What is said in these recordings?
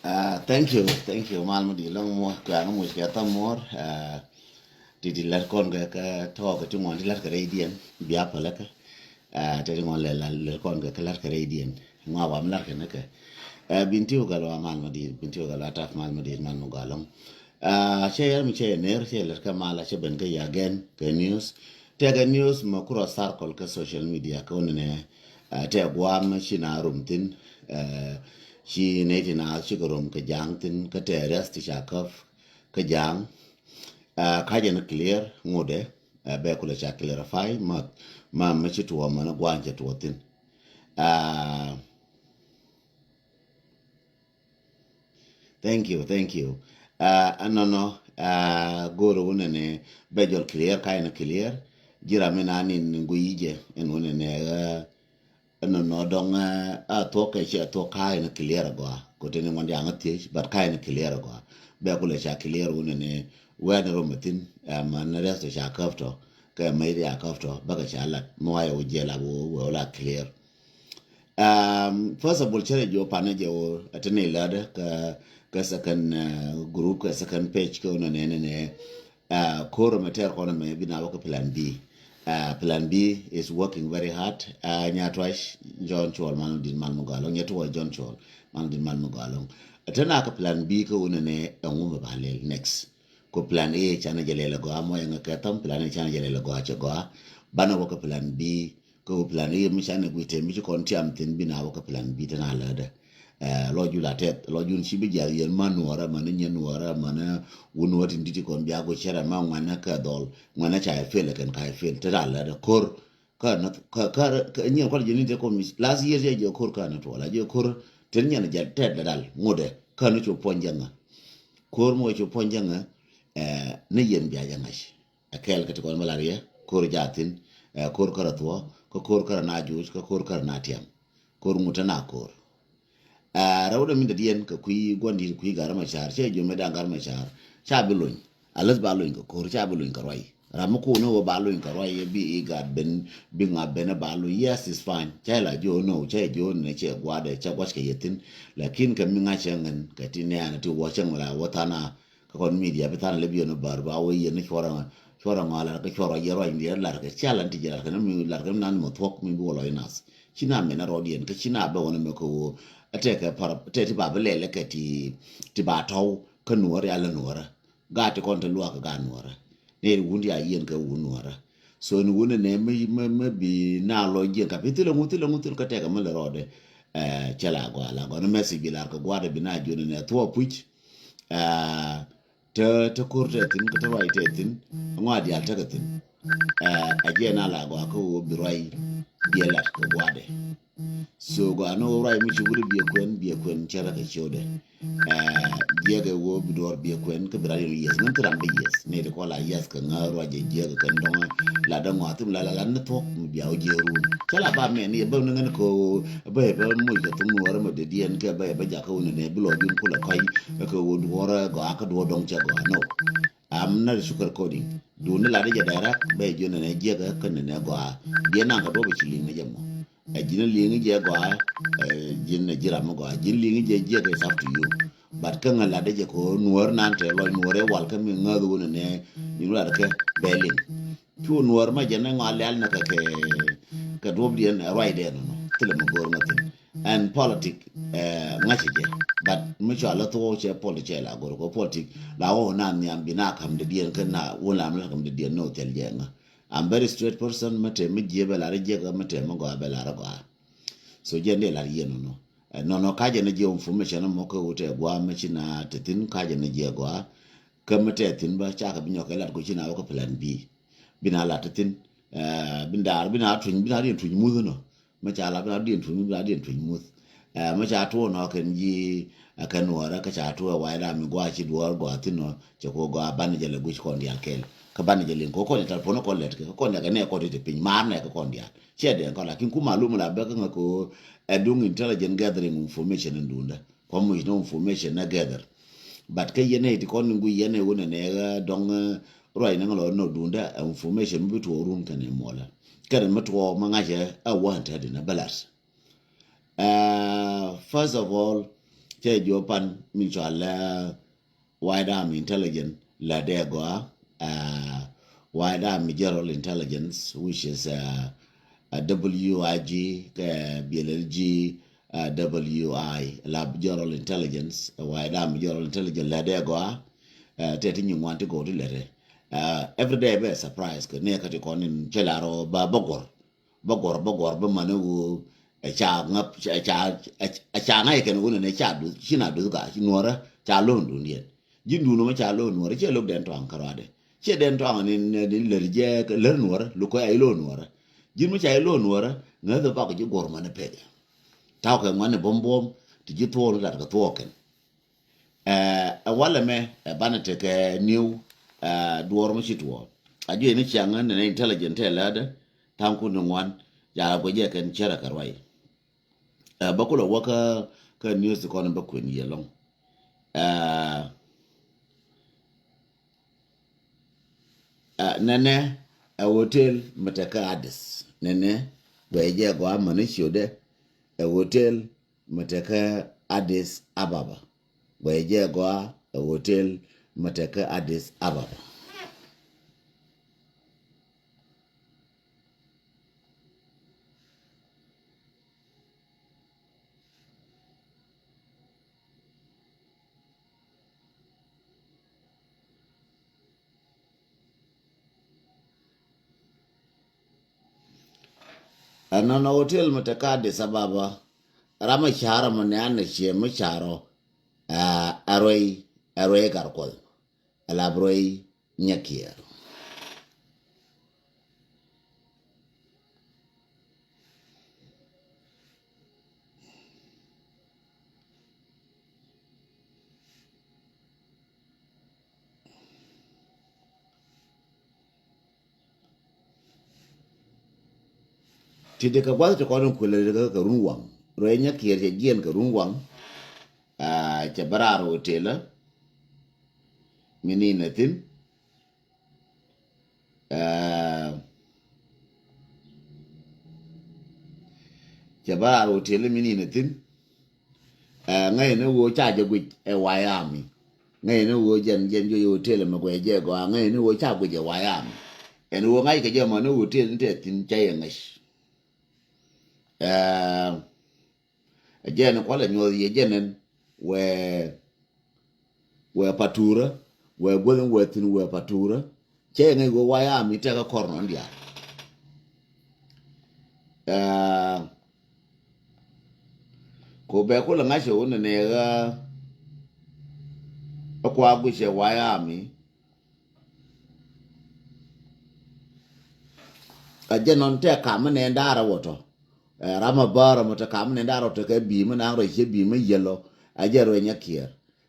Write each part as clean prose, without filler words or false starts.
Thank you, Malmudi. Long more, kaya mo siya more. Didi lar kon ka talk to mo di lar ka radian biya pala ka. Tadi mo lar kon ka lar ka radian. Nga wa lar ka naka. Binti ko galwa Malmudi, binti ko galwa taf Malmudi man mo galong. Share mi share ner share lar ka mala she ben ka ya again ka news. Tega news mo kuro circle ka social media ka unne. Te guam shi na rumtin. Shi neti na shi garom ka jang tin ka te rest shakaf ka jang kaja na clear ngode be kula cha clarify ma chi tuwa mana gwanje tuwa tin uh, thank you no goro wona ne bejol clear kai na clear jira mena ni nguyije en wona ne no dong a to ke che to kai na clear go ko te ne mon yang ati but kai na clear go be kula cha clear wona ne wen ro metin man rest cha kafto ka mai ya kafto baka cha lat mo ayo je la wo la clear first of all chere jo pane jo atene lada ka second group ka second page ko no ne koro meter kono me bina wako plan B. Plan B is working very hard. Nyatwash John Chol man din man mugalong nyatwa John Chol man din man mugalong. Atana ka plan B ko unane ngume balel next. Ko plan A chana jalele go amo yang katam plan A chana jalele go acha go bana wako plan B ko plan A mi chana gwite mi ko ntiam tin bina wako plan B tana lada. Lo jula tet lo jun shibi ja yen manuara mana nyenuara mana wunwati nditi kon biago chera ma ngwana ka dol ngwana cha fele kan ka fele tala da kor ka na ka nyen ko jeni te ko mis last year je kor ka na to la je kor ten nyen ja tet dal ngode ka no cho ponjanga kor mo cho ponjanga ne yen biaja ngash akel ka to kon malaria kor jatin kor karatwa ko kor kar na juj ko kor kar na tiam kor mutana kor rawda min da diyen ka kuyi gondi kuyi gara machar che jo me dangar machar cha bilun alas balun ko kor cha bilun ka roi ram ko no balun ka roi bi e gad ben bi nga ben balu yes is fine cha la jo no cha jo ne che gwade cha gwas ke yetin lakin ka mi nga changan ka tinne ana ti wo chang la wotana ka kon media betana le bi no bar ba wo yen ne chora ngala ka chora yero indi la ka cha lan ti jara ka mi la ka nan mo thok mi bo lo inas china me na rodien ka china be wona me ko ateke para tete ba belele ke ti ba taw ka nuor ya la nuora ga te kon te lwa ga nuora ne wundi ya yen ka wu nuora so ni wona ne me bi na lo yen ka pitilo mutilo ka te ka mele rode chala go ala go no mesi bi la ka gwa de bi na joni ne to puch te kurte tin ka te wai te tin ngwa di al te ka tin aje na la go ko bi roi bi la ko gwa de so go ano right mi ci wuri biya kwen cera ka chode jega wo bidor biya kwen ka bra yes nan tram be yes ne de ko la yes ka ngaro je jega ka ndong la da ngwatum la na tok mi biya o jeru chala ba me ne ba nan ko ba mo ga tum wora mo de dien ka ba ja ka woni ne bilo jun kula kai ka wo wora go aka do dong cha go no am na sugar coding do ne la de ja dara ba jona ne jega ka ne go dia na ka do be chili ne jamo a jina lingi je gwa jina jira mo gwa jin lingi je ga is up to you but kan la de je ko nuor nan te lo nuore wal kan mi ngadu ne ni la ke belin tu nuor ma je na ngale al na ka do bi en right there no tele mo gor matin and politic ngachi je but mi cha la to che politic la gor ko politic la o na ni am bina kam de dien kan na wala am la kam de dien no tel je nga I'm very straight person mate mi jebe la je ga mate mo go abela ra go so je ne la ye no kaje ne je information mo ko wote gwa me china tetin kaje ne je gwa ka mate tin ba cha ka binyo ka la ko china ko plan B bina la tetin bina rin tun mu no ma cha la bina rin tun mu ma cha to no kan ji akan wara ka cha to wa la mi gwa chi duwar gwa tino che ko gwa ban je le gu ko ndi alkel ka ban je len ko ko ta pono ko let ko ne ka ne ko te pin mar ne ko ndia che de ko la kin ku malum la be ka ko edung intelligent gathering information ndunda ko mu no information na gather but ka yene ti ko ngu yene wona ne ga dong roi na lo no dunda information bi to run kan e mola kada matwo manga je a wanta de na balas first of all che jo pan mi chala wide arm intelligence la de go wide arm general intelligence which is WIG BLG WI lab general intelligence wide arm general intelligence la de go te tin want to go to lere every day be surprise ke ne ka ti konin chelaro ba bogor ba manu cha ngap cha ngai ken wona ne cha du china du ga nuora cha lon du ndien jindu no cha lon nuora che lok den to an karade che den to an ne le je le nuora lu ko ai lo nuora jimu cha ai lo nuora na do ba ko ji gor man pe ta ko ngane bom ti ji to la ga to ken wala me banate ke new duor mo chitwo ajo ni changa ne intelligent elada tanku no wan ya go je ken chera karwai bakulo waka ka news ko na bakwen yelong nene a hotel mataka ades nene je go amane shode a hotel mataka Addis Ababa je go a hotel mataka Addis Ababa anana hotel mataka Addis Ababa rama shahara manana she macharo aroi garkol alabroi nyakier tide ka kwal to kono kule ka runwang roi nyakier je gien ka runwang che bararo hotela menina tin che bararo hotela menina tin ngai ne wo cha je gwi e wayami ngai ne wo jen jo hotela ma gwe je go ngai ne wo cha gwi je wayami en wo ngai ke je ma ne hotel nte tin cha yengash jen kwala nyo ye jenen we patura we gwen wetin we patura che ngai go wayami te ka korno ndia ko be ko la ngasho wona ne ga ko agushe wayami ajenon te kam ne ndara woto rama bara mota kam ne ndara to ke bi ma na ro che bi ma yelo ajero nyakier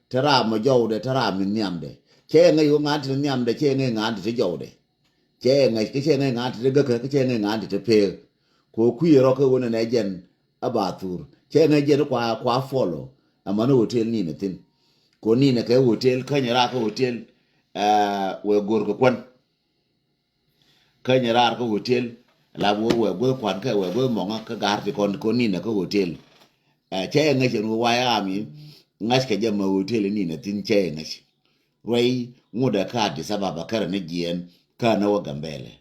tara mo jowde tara mi nyamde che ngai yo ngant nyamde che ngai ngant te jowde che ngai ke che ngai ngant te ga ke che ngai ngant te pe ko kuiro ko wona ne jen abatur che ngai je kwa follow amano hotel ni ne tin ko ni ne ke hotel kanyara ko hotel we gor ko kwan kanyara ko hotel la we go kwan ka we go mo ka gar ti kon ko ni ne ko hotel che ngai je no waya mi ngas ke je ma hotel ni ne tin che ngai roi nguda ka Addis Ababa kar ne gien ka na wa gambele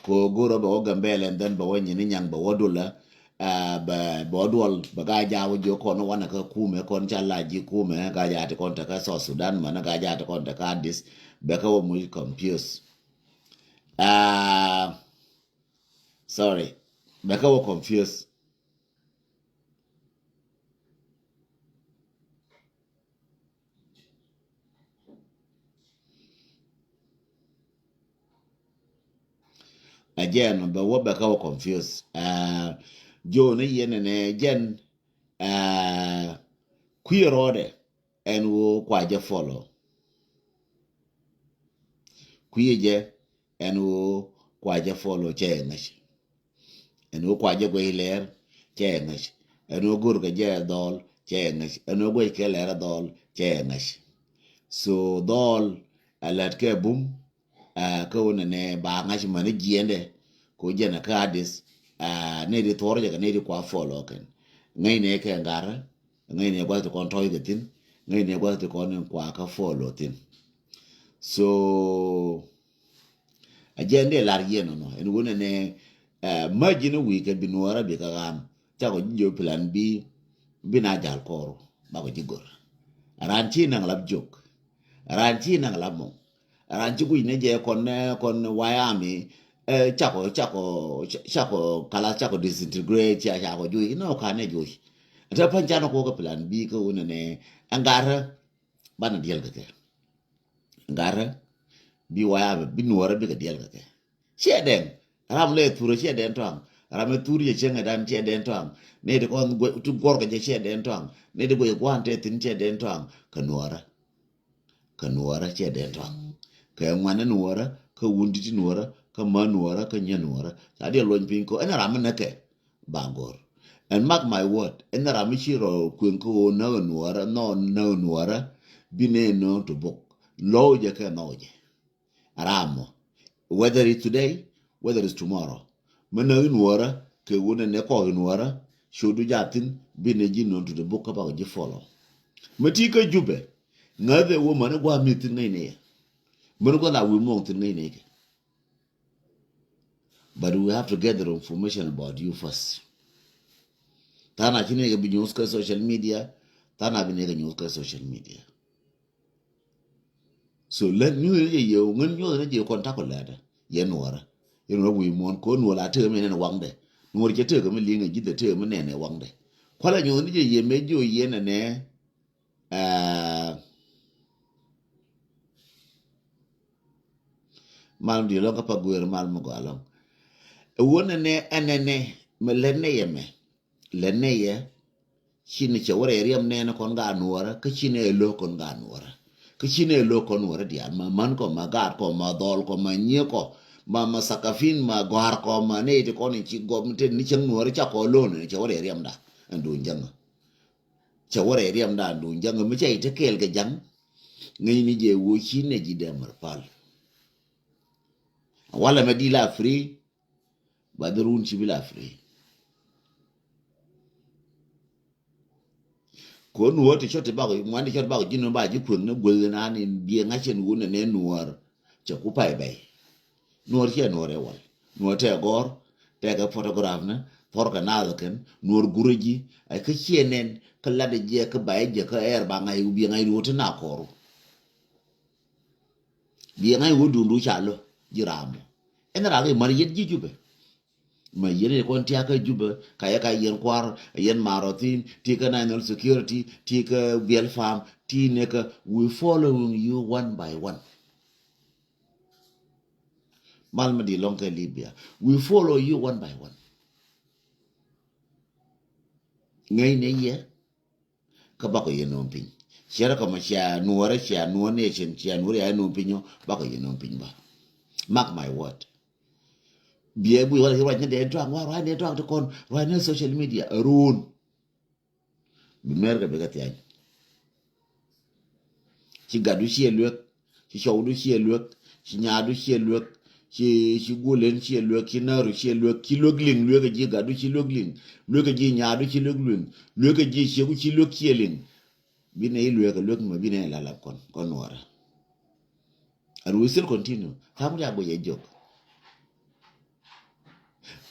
ko goro ba wa gambele den ba wonyi ni nyang ba wodula ba bodwol ba ga jawo jo kono wana ka kume kon chalaji kume ga ja te kon ta ka so Sudan mana ga ja te kon ta ka Addis be ka wo mu confuse sorry be ka wo confuse again be wo be ka wo confuse jo ne yene ne gen kuirode en wo kwa je follow kuije en wo kwa je follow che ngash en wo kwa je go iler che ngash en wo gur ga je dol che ngash en wo go ke ler dol che ngash so dol alat ke bum ka wona ne ba ngash man giende ko je na kadis ne di torje ga ne di kwa follow kan ngai ne ke ngara ngai ne gwa to kon toy gatin ngai ne gwa to kon kwa ka follow tin so agende lar yeno no en wona ne majino wi ke binwara bi ka gam ta ko jo plan B bina jal koro ba ko jigor ranchi nang lab jok ranchi nang lamo ranchi ku ne je kon wayami chako kala chako disintegrate ya chako ju no ka ne ju ta pan jano ko ka plan B ko wona ne angara bana diel ke angara bi wayami binwara bi ka diel ke shedeng ram le turu shedeng tong ram turu ye chenga dan shedeng tong ne de kon tu gor ga shedeng tong ne de go gwante tin shedeng tong kanuara shedeng tong ka ngwana nuara ka wundi ti nuara ka manuara ka nyanuara sa de lon pin ko ena ram na ke bangor and mark my word ena ram shiro kwen ko na nuara no na nuara bine no to book lo je ka no je aramo whether it's today whether it's tomorrow mana nuara ke wona ne ko nuara shodu jatin bine ji no to the book about je follow mati ka jube ngade wo mana gwa mitin ngai ne mana ko la wi mo tin ngai ne but we have to get the information about you first tana chine ga bi news ka social media tana bi ne ga news ka social media so let you ye ngun yo ne je konta ko lada ye nuara ye no wi mon ko no la te me ne wangde no je te ga me linga jide te me ne wangde kwala nyo ne je ye me jo ye ne mal di lo ka pa guer mal mo galo wona ne anene me lenne ye chini che wore riam ne na kon ga nuara ka chine lo kon ga nuara ka chine lo kon nuara dia ma man ko ma gar ko ma dol ko ma nye ko ma sakafin ma gwar ko ma ne ti kon chi gomte ni chen nuara cha ko lo ne che wore riam da andu janga che wore riam da andu janga mi che ite kel ga jang ngai ni je wo chine ji de mar pal wala ma di la free badrun ci bila free ko nuwa te chote ba ko mwandi chote ba ko jino ba ji kun ne gol na ni bi nga chen wona ne nuwar che ku pai bai nuwar che nuwar e wal nuwar te gor te ga photograph na for ka na ken nuwar guruji ay ka chenen ka la de je ka bai je ka er ba ngai bi ngai wote na koru bi ngai wo dundu chalo jiramo enara ga mar yet ji jube ma yene kon tia ka juba ka ya ka yen kwar yen marotin ti ka national security ti ka bel farm ti ne ka we following you one by one malma di lonka libya we follow you one by one ngai ne ye ka ba ko yen on pin shera ka ma sha nuore sha nuone chen sha nuore ya no pinyo ba ko yen on pin ba mark my word bie bu wala wa ne de twang wa ne twang to kon wa ne social media run bi mer ga be ga tian ci gadu ci elwek ci shawdu ci elwek ci nyaadu ci elwek ci golen ci elwek ci naru ci elwek ci logling lwek ji gadu ci logling lwek ji nyaadu ci logling lwek ji ci ku ci lok ci elin bi ne lwek ma bi ne la la kon wara and we still continue tamu ya bo ye jok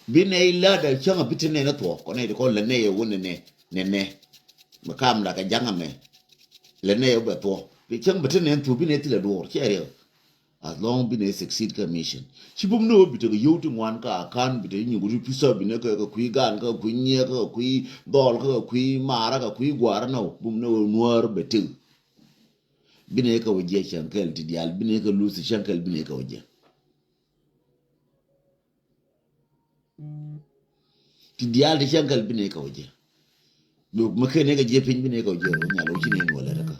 bi ne la da changa bitene na to ko ne ko le ne ye wona ne ma kam la ka janga me le ne ye ba to bi chang bitene to bi ne ti la do chere as long bi ne succeed ka mission shi bum no bi to yo to wan ka kan bi de nyu gu pisa bi ne ka ku gan ka ku nye ka ku dol ka ku mara ka ku gwar no bum no nuar betu bi ne ka waje shankal ti dial bi ne ka lusi shankal bi ne ka waje ti dial de shankal bi ne ka waje do maka ne ga jefin bi ne ka waje nya lo shi ne wala raka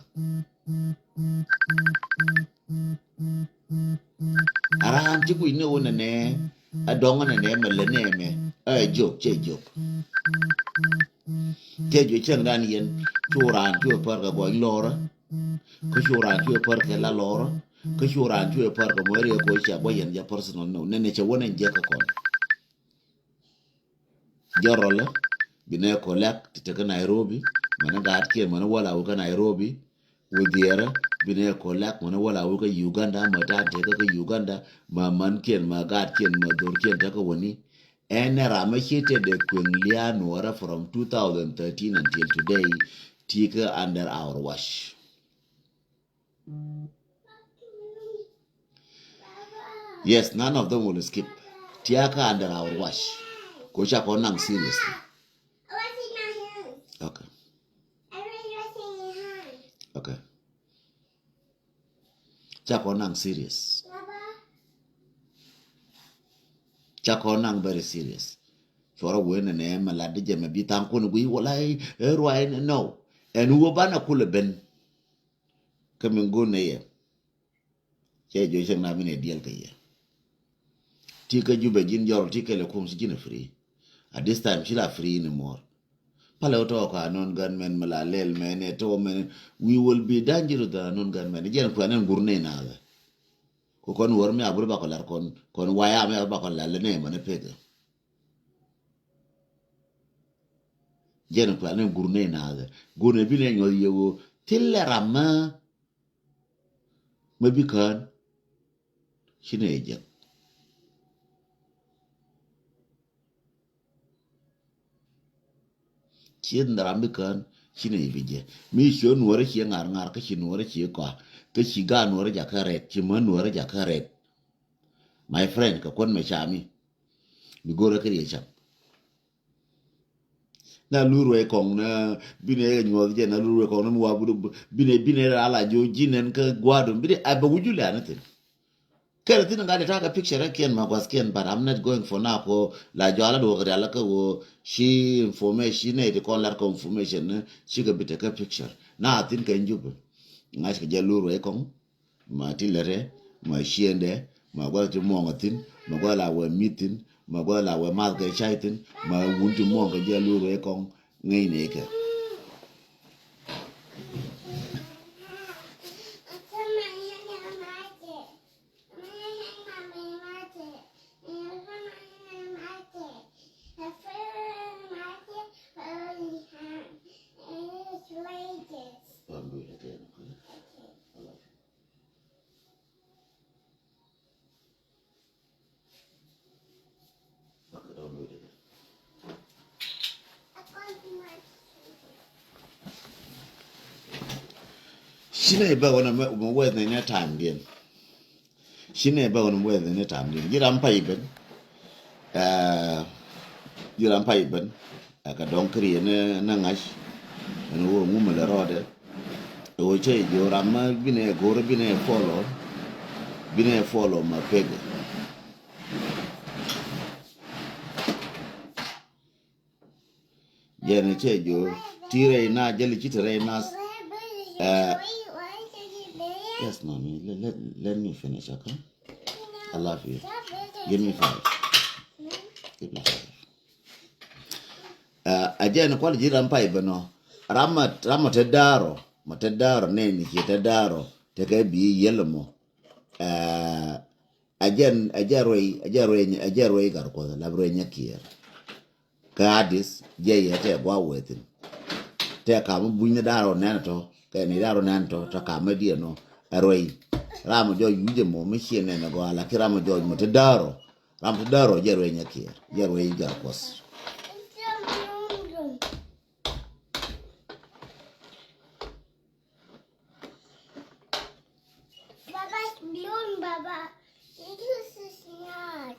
aram ci ku ne wona ne adonga ne me le ne me jok che jok ke jo chen dan yen churan chu par ga go lora ko churan chu par ga la lora ko churan chu par ga mo re ko cha bo yen ja personal no ne che wona je ka kon jorola bi ne ko lek te ka Nairobi mana gat kien mana wala uka Nairobi Wodiera bine kolak mana wala uka Uganda mata teka ka Uganda ma man kien ma gat kien ma dor kien taka woni ene rama hite de kwenglia nuara from 2013 until today tika under our watch. Yes, none of them will skip. Tiaka under our watch. Kocha konang seriously. Okay. Okay. Chakonang serious. Chakonang very serious. For a win and em a lad jam be tankun we will I no. And who bana kula ben. Coming go near. Che Joshua Navin a deal kaya. Tika Juba Jin Jor Tika Lacums Gina free. At this time, she'll free anymore. Palotoka, non gunmen, Malalel men, a men, we will be dangerous to the non gunmen. Again, Planan Gurne now. Kokon worm me Abubacolar con why am I Bacola name on a peg. Jen Planan Gurne now. Gurne Bilang or you till Rama maybe can. She needs. Chien da rambikan chine ibije mi sho nuore chi ngar ka chi nuore chi ka chi ga nuore ja karet chi man nuore ja karet my friend ka kon me chami mi gore ka ye cham na luru e kong na bine nyo je na luru e kong na wa bu bine ala jo jinen ka gwado bine aba wujula na tin kala tin ngale taka picture again ma wasken but I'm not going for now ko la jala do ga la ka wo she information ne de kon la ko information she ga bit ka picture na tin ka njub ngas ka jaluru e kon ma tilere ma shiende ma gwa ti mo ngatin ma gwa la wa meeting ma gwa la wa ma ga chaitin ma wunti mo ga jaluru e kon ngai ne ka Shine ba wana mo weather ne time din shine ba wana weather ne time din jiram paiben jiram paiben ka don kriye ne na ngash no wo mu le rode o che joram bine gore bine follow ma pege yene che jo tire na jeli chitere na yes, mommy. Let me finish, okay? I love you. Give me 5. Give me 5. Again, kwa jiran pa ibano. Rama tedaro. Matedaro neni ki tedaro. Teke bi yelmo. Ajarwe garko labro nyakier. Kadis je te gwa wetin. Te ka bunya daro nato. Ke ni daro nanto to ka media no. Aroi ramo jo yuje mo machine ne go ala kiramo jo mo te daro ramo daro jero nyakier jero ga kos baba bloom baba it is not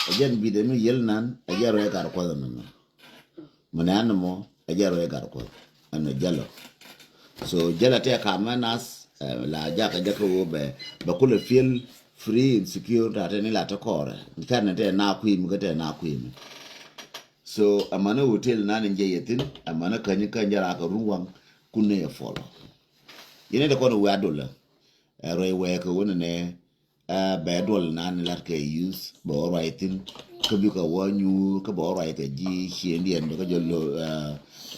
again be the yel nan a jaro e gar ko no manan mo a jaro e gar ko an jalo so jala te ka manas la jaka jaka wo be kule feel free and secure that any la to kore kan te na kwim ga te na kwim so amana hotel nan nje yetin amana kanyi kanjara ka ruwan kunne follow yene de kono wa dola roi we ko wona ne bedol nan lar ke use bo writing ko bi ko wonyu ko bo write ji hiendi en ko jollo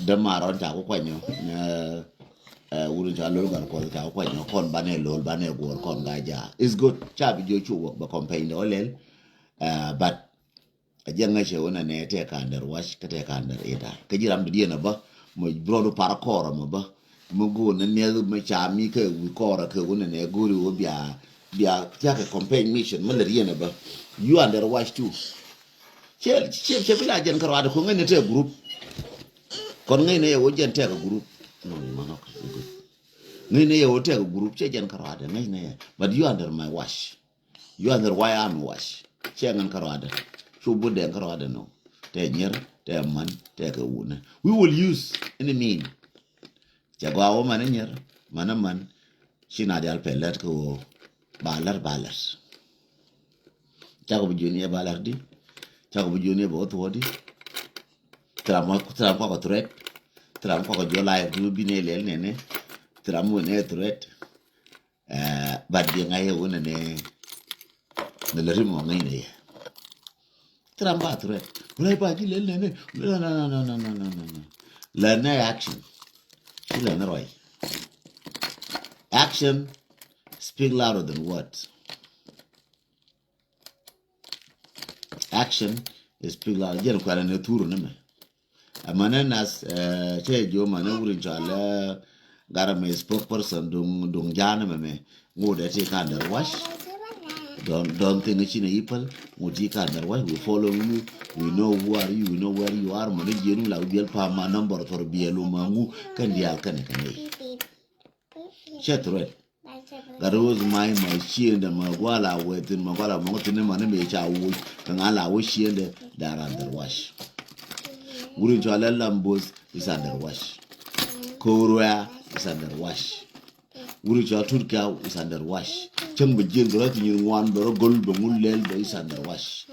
de maron ta ko kwanyo wurin ta lol gar ko ta ko kwanyo kon bane lol bane gor kon gaja is good chabi jo chu ba campaign olel but ajanga che wona ne te ka ndar wash ka te ka ndar ida ka jiram de na ba mo brodo para kora mo ba mo go na ne ma cha mi ke wi kora ke wona ne gori wo bia ta ka campaign mission mo le na ba you under wash too che bila jen karwa da ko ngene te group kon ngene ye wo jen te ka group no ma no ngene ye wo te ka group che jen karwa da ngene but you under my wash you under why I'm wash che ngan karwa da so bude karwa da no te nyer te man te ka wuna we will use in the mean jagwa wo man nyer man shina dal pelet ko balar jago bu joni balar di jago bu joni bo to di tram ko tret tram ko jola du bine lel nene tram wo ne tret bad di ngaye wona ne le rimo ngai ne tram ba tret le ba di lel nene no la na action la na roi action speak louder than words. Action is speak louder. Jen kwa na turu na me. Amana nas che jo mana wurin chala gara me spokesperson dung jana me ngode te ka under wash. Don't think chine ipal ngudi ka under wash. We follow you. We know who are you. We know where you are. Mana jenu la biel pa ma number for bielu mangu kan dial kan kan. Chetro Garoz my shield and Magwala waiting Magwala mountain and me wood and Allah was shield that under wash. Wouldn't you allow Lambos is under wash? Korea is under wash. Wouldn't you Turka is under wash? Chumba Jim rotting in one bro gold bamul is under wash.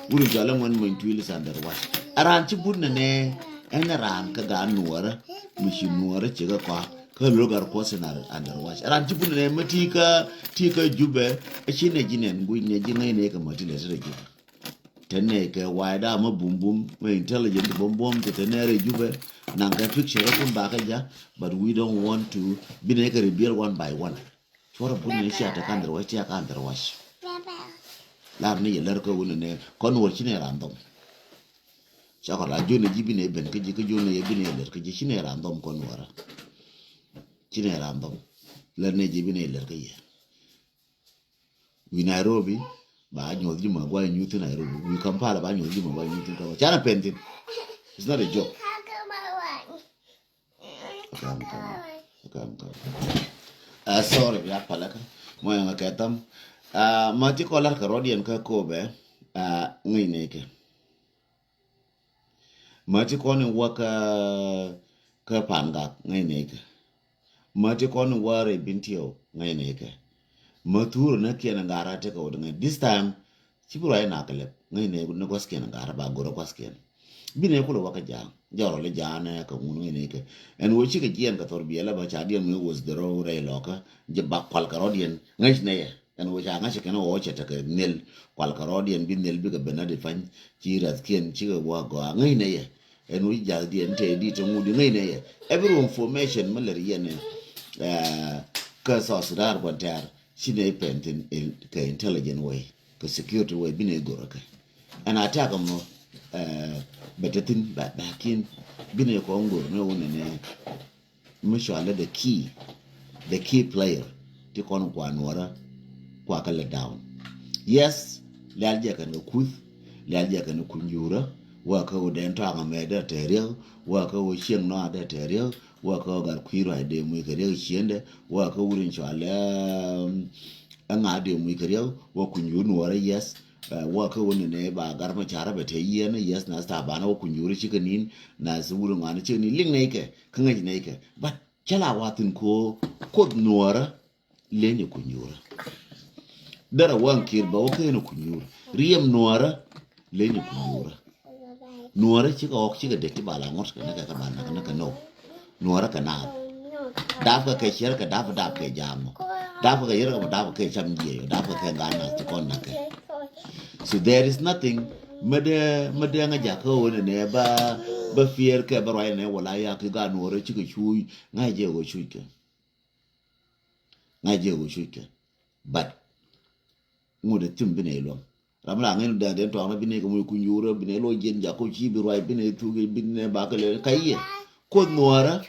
Wouldn't you allow one twil is under wash? Around Chibunane and around Kagan Nuara, Machine Nuara Chigaka. Logar person under wash. Around Tipun Matika, Tika Jube, a china gin and going a gin Martinez regular. Teneke, wide arm, boom boom, we're intelligent boom boom to Tenere Jube, Nanga picture of Bakaja, but we don't want to be naked rebuild one by one. For a putting a shot a under wash, a under wash. Larney, a lurker will name, conwatching random. Chocolate, Juni Gibine, Ben Kijuni, Ebine, Kijine random conwara. Chine random lerne jibine lerke ye we Nairobi ba nyodji magwa nyuti Nairobi we Kampala ba nyodji magwa nyuti Kampala chana pentin it's not a joke sorry ya palaka moya ngakatam mati kolar ka rodian ka kobe ngineke mati koni waka ka panga ngineke mati kon ware bintio ngai neke matur na kiana ngara te ko dengan this time sibura ina kale ngai ne ne ko sken ngara ba goro ko sken bine ko lo waka jaro le jana ka ngunu neke en wo chike jien ka tor biela ba cha dien me was the row re loka je ba kwal karodien ngai ne ye en wo cha ngai ke no wo che ta ke nel kwal karodien bin nel bi ka benade fan chi rat kien chi wa go ngai ne ye en wo ja dien te di to ngudi ngai ne ye every information malari yene ka sosrar kwantar shine painting ka intelligent way ka security way bine goro ka ana attack mo betatin bakin bine ko ngoro ne wona ne mishala the key player ti kon kwa nora kwa kala down yes lalje kan ku lalje kan kunjura wa ka den ta ngameda teriel wa ka wo sheng no ada teriel wa ka gar kwiro ide mu kare shiende wa ka wurin chala an ade mu kare wa kunjuru wara yes wa ka woni ne ba gar ma chara ba te yene yes na sta bana wa kunjuru chikanin na su wurin wani chini ling ne ke kan ga ne ke but chala watin ko nuwara lene kunjura dara wankir ba wa ka ne kunjura riyam nuwara lene kunjura nuwara chika ok chika dekti bala ngos ka ka bana ka no nuwara ka na daf ka shir ka daf ke jamo Dafa ka yera dafa ka cham je dafa ka gana to kon na ka. So there is nothing made nga jako ne ba fear ka ba right ne wala ya ka ga no re chi ka chu nga je go chu ke. Nga je go chu ke. But ngode tim bine lo. Ramla ngel da den to na bine ko mu ku nyura bine lo jen jako chi bi right bine tu bine ba ka le kaiye. Ko nuara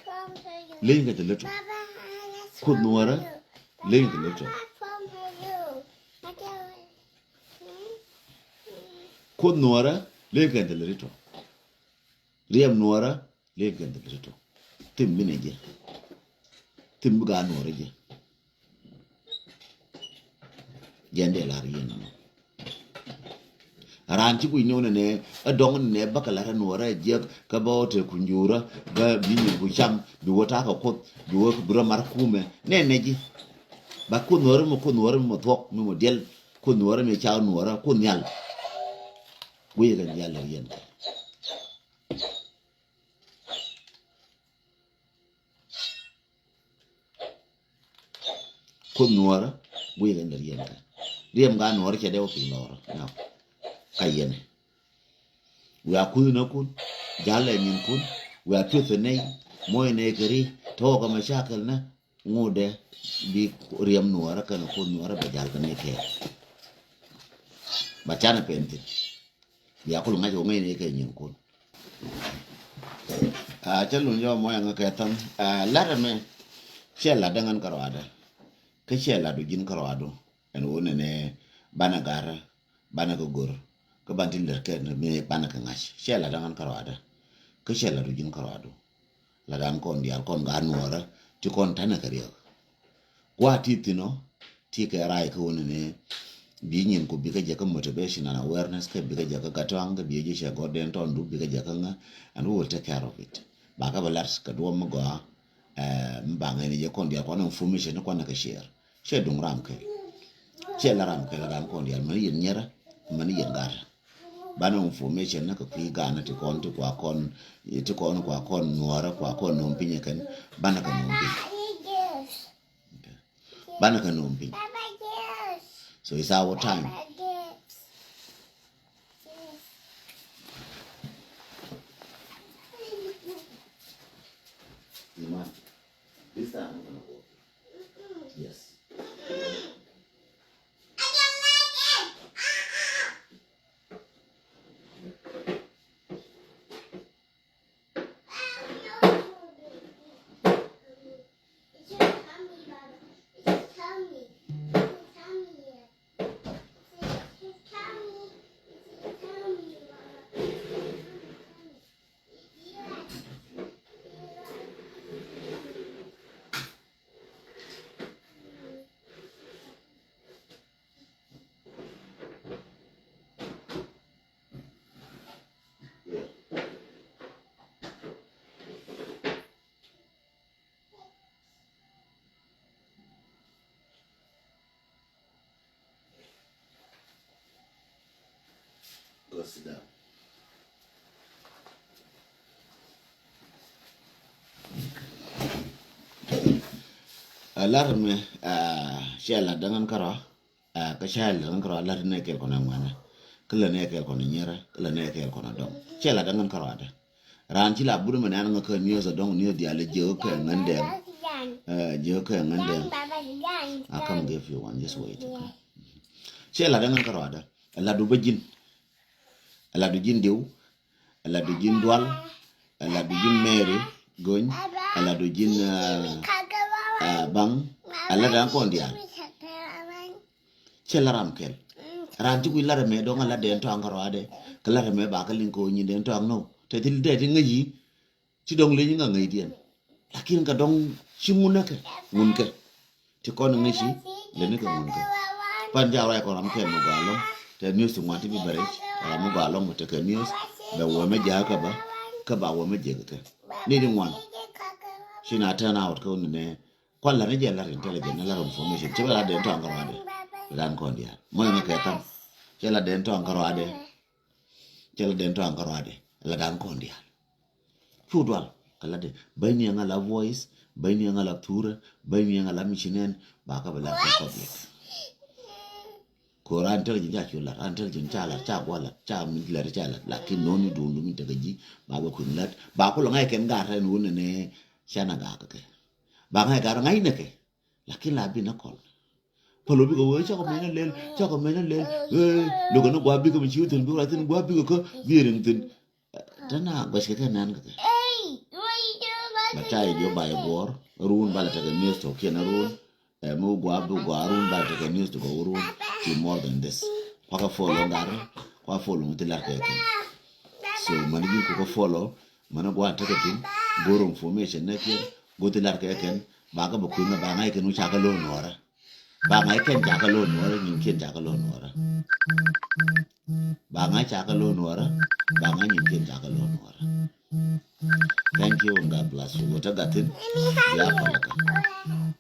lenga de leto. Ko nuara lenga de leto. Ko nuara lenga de leto. Riam nuara lenga de leto. Tim bine je. Tim ga nuara je. Jende la rien no. Ranchi ku nyone ne adong ne bakala nuara je ka ba te kunjura ga binyi ku cham bi wota ka ko bi wo bura mar kume ne neji ba ku nuara mo tok mo del ku nuara me cha nuara ku nyal we ga nyal rien ku nuara we ga rien riem ga nuara che de o pi lor na kayene we akuna kun jale nyin kun we atuthe nei moy ne gari to ga mashakal na ngode bi riem nuara kana kun nuara ba jal ne ke ba chana pente ya ko ngai ko ngai ne ke nyin kun chalun yo moy nga ke tan lara me chela dangan karwada ke chela du jin karwado en wona ne bana gara bana go gor ko bantin der ke me bana ka ngash chela dangan karwada ke chela du jin karwado la dan kon dial kon ga nuora ti kon tana kariyo kwa titino ti ke rai ko ne bi nyin ko bi ka jaka motivation and awareness ke bi ka jaka katanga bi je go den ton du bi ka jaka nga and we will take care of it ba ka balars ka do mo go mbanga ni je kon dia ko information ko na ka share dung ram ke che la ram ke la ram kon dia man yin nyera man yin gar ba no information na ka ku ga na ti kon ti kwa kon ti kon kwa kon nuara kwa kon no pinye kan bana ka no pinye bana ka no pinye. So it's our time. This time I'm gonna go. Yes. Go sit down. Alar me shela dangan kara ka shela dangan kara alar ne ke kona ngwana kala ne ke kona nyera kala ne ke kona dong shela dangan kara ada ran ci la buru me nan ka news dong news dia le je ka ngande je ka ngande I come give you one just wait shela dangan kara ada la du bajin la du jin diw la du jin dwal la du jin meri goñ la du jin bang ala dan kon dia chelaram kel ran ti wi lara me do ngala den to angaro ade kala me ba ka lin ko nyi den to no te til de ti ngayi ci dong le nga ngay dien lakin ka dong ci mun ka mun ke ti kon ngi ci le ne ko mun ke pan ja ra ko ram kel mo galo te news mo ti bi bare mo galo mo te ke news da wo me ja ka ba wo me je ka ni ni wan shi na turn out ko ne kwalla ne jella intelligent na la information ci la den to angaro ade dan kon dia mo nga ke tam ci la den to angaro ade ci la den to angaro ade la dan kon dia tudwal kala de bani nga la voice bayni ngala tura bayni ngala michinen ba ka bala public ko rantel ji ja chula rantel ji chala cha wala cha mi la chala lakin noni dundu mi daga ji ba ba kun lat ba ko ngai ken ga ren wona ne chana ga ka ke ba ngai ga ngai ne ke lakin la bi na kol polo bi ko wo cha ko mena lel lo ko no gwa bi ko mi chiu tin bi ra tin gwa bi ko bi rin tin tana bas ke nan ka batai dio ba bor run bala ta news to ken run mo gwa bu gwa run ba ta news to go run to more than this kwa follow ngar kwa follow mutilar ke ken so man gi ko follow man gwa ta ke tin goro information ne ke go tilar ke ken ba ka bu ku na ba ngai ken u cha ka lo nora ba ngai ken cha ka lo nora ni ken cha ka lo nora ba ngai cha ka lo nora ba ngai ni ken cha ka lo nora. Thank you and God bless you. What I got in? Yeah,